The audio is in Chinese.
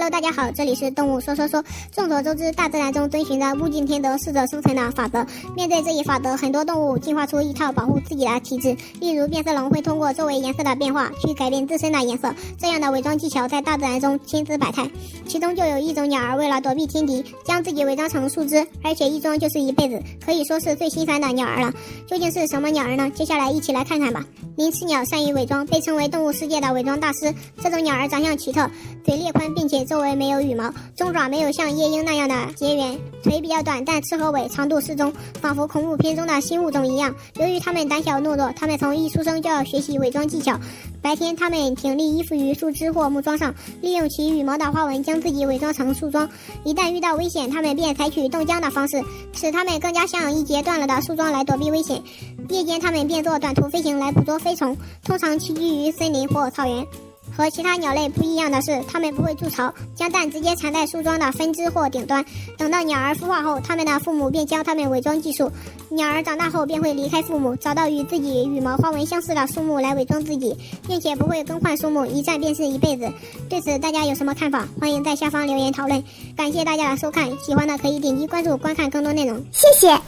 Hello， 大家好，这里是动物说说说。众所周知，大自然中遵循着物竞天择、适者生存的法则。面对这一法则，很多动物进化出一套保护自己的体质。例如，变色龙会通过周围颜色的变化去改变自身的颜色，这样的伪装技巧在大自然中千姿百态。其中就有一种鸟儿，为了躲避天敌，将自己伪装成树枝，而且一装就是一辈子，可以说是最心酸的鸟儿了。究竟是什么鸟儿呢？接下来一起来看看吧。鳞翅鸟善于伪装，被称为动物世界的伪装大师。这种鸟儿长相奇特，嘴裂宽，并且周围没有羽毛，中爪没有像夜莺那样的结缘，腿比较短，但翅和尾长度适中，仿佛恐怖片中的新物种一样。由于它们胆小懦弱，它们从一出生就要学习伪装技巧。白天，它们挺立依附于树枝或木桩上，利用其羽毛的花纹将自己伪装成树桩。一旦遇到危险，它们便采取冻僵的方式，使它们更加像一截断了的树桩来躲避危险。夜间，它们便做短途飞行来捕捉飞虫，通常栖居于森林或草原。和其他鸟类不一样的是，它们不会筑巢，将蛋直接缠在树桩的分支或顶端。等到鸟儿孵化后，它们的父母便教它们伪装技术。鸟儿长大后便会离开父母，找到与自己羽毛花纹相似的树木来伪装自己，并且不会更换树木，一站便是一辈子。对此大家有什么看法？欢迎在下方留言讨论。感谢大家的收看，喜欢的可以点击关注观看更多内容，谢谢。